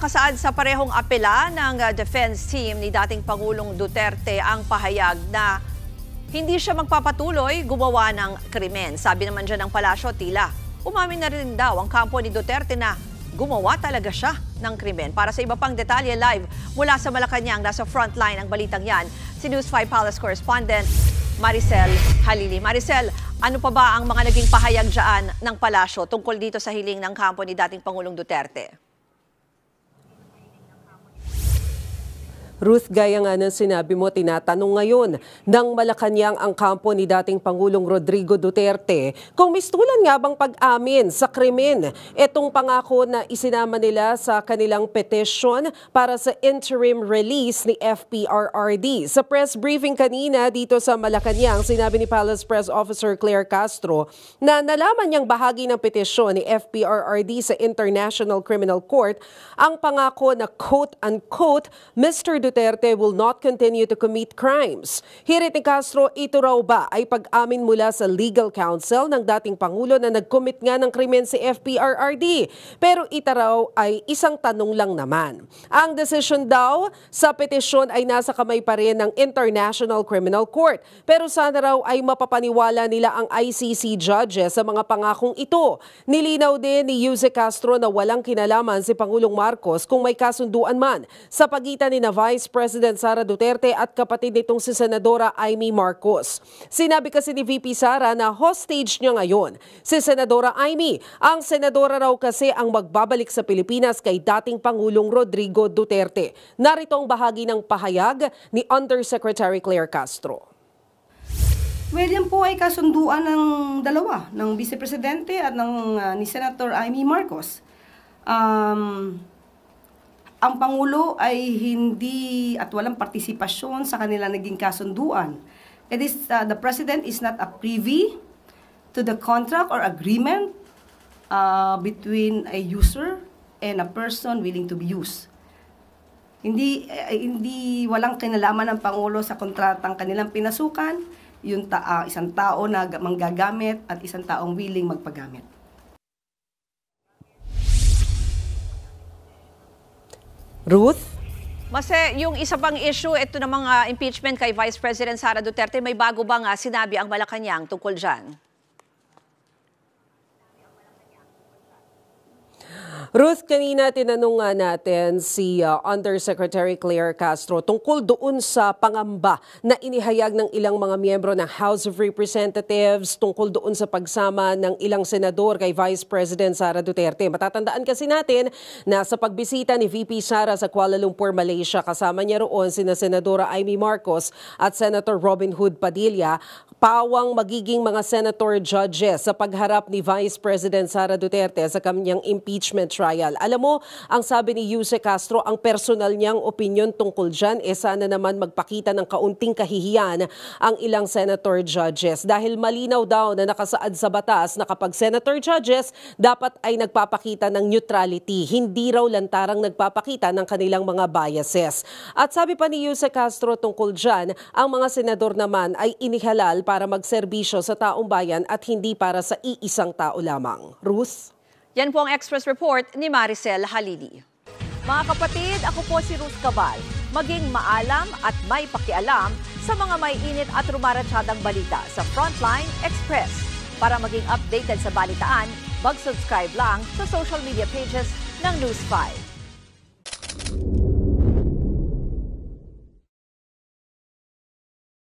Nakasaad sa parehong apela ng defense team ni dating Pangulong Duterte ang pahayag na hindi siya magpapatuloy gumawa ng krimen. Sabi naman dyan ng palasyo, tila umamin na rin daw ang kampo ni Duterte na gumawa talaga siya ng krimen. Para sa iba pang detalye, live mula sa Malacanang, nasa frontline ang balitang yan, si News 5 Palace correspondent Maricel Halili. Maricel, ano pa ba ang mga naging pahayag dyan ng palasyo tungkol dito sa hiling ng kampo ni dating Pangulong Duterte? Ruth, gaya nga ng sinabi mo, tinatanong ngayon ng Malacanang ang kampo ni dating Pangulong Rodrigo Duterte kung mistulan nga bang pag-amin sa krimen. Itong pangako na isinama nila sa kanilang petition para sa interim release ni FPRRD. Sa press briefing kanina dito sa Malacanang, sinabi ni Palace Press Officer Claire Castro na nalaman niyang bahagi ng petisyon ni FPRRD sa International Criminal Court ang pangako na quote-unquote, Mr. Duterte will not continue to commit crimes. Hirit ni Castro, ito raw ba ay pag-amin mula sa legal counsel ng dating Pangulo na nag-commit nga ng krimen si FPRRD. Pero ito raw ay isang tanong lang naman. Ang desisyon daw sa petisyon ay nasa kamay pa rin ng International Criminal Court. Pero sana raw ay mapapaniwala nila ang ICC judges sa mga pangakong ito. Nilinaw din ni Jose Castro na walang kinalaman si Pangulong Marcos kung may kasunduan man sa pagitan ni Vice President Sara Duterte at kapatid nitong si Senadora Amy Marcos. Sinabi kasi ni VP Sara na hostage niya ngayon si Senadora Amy. Ang senadora raw kasi ang magbabalik sa Pilipinas kay dating Pangulong Rodrigo Duterte. Narito ang bahagi ng pahayag ni Undersecretary Claire Castro. Well, yan po ay kasunduan ng dalawa, ng Vice Presidente at ni Senator Amy Marcos. Ang Pangulo ay hindi at walang partisipasyon sa kanilang naging kasunduan. It is, the President is not a privy to the contract or agreement between a user and a person willing to be used. Hindi walang kinalaman ng Pangulo sa kontratang kanilang pinasukan, yung isang tao na manggagamit at isang taong willing magpagamit. Ruth? Yung isa pang issue, ito na mga impeachment kay Vice President Sara Duterte, may bago ba nga sinabi ang Malacanang tungkol dyan? Ruth, kanina tinanong nga natin si Undersecretary Claire Castro tungkol doon sa pangamba na inihayag ng ilang mga miyembro ng House of Representatives tungkol doon sa pagsama ng ilang senador kay Vice President Sara Duterte. Matatandaan kasi natin na sa pagbisita ni VP Sara sa Kuala Lumpur, Malaysia, kasama niya roon sina Senadora Amy Marcos at Senator Robin Hood Padilla, pawang magiging mga senator judges sa pagharap ni Vice President Sara Duterte sa kanyang impeachment trial. Alam mo, ang sabi ni Jose Castro, ang personal niyang opinion tungkol dyan, sana naman magpakita ng kaunting kahihiyan ang ilang senator judges. Dahil malinaw daw na nakasaad sa batas na kapag senator judges, dapat ay nagpapakita ng neutrality. Hindi raw lantarang nagpapakita ng kanilang mga biases. At sabi pa ni Jose Castro tungkol dyan, ang mga senador naman ay inihalal para magserbisyo sa taong bayan at hindi para sa iisang tao lamang. Ruth? Yan po ang Express Report ni Maricel Halili. Mga kapatid, ako po si Ruth Cabal. Maging maalam at may pakialam sa mga may init at rumaratsyadang balita sa Frontline Express. Para maging updated sa balitaan, mag-subscribe lang sa social media pages ng News 5.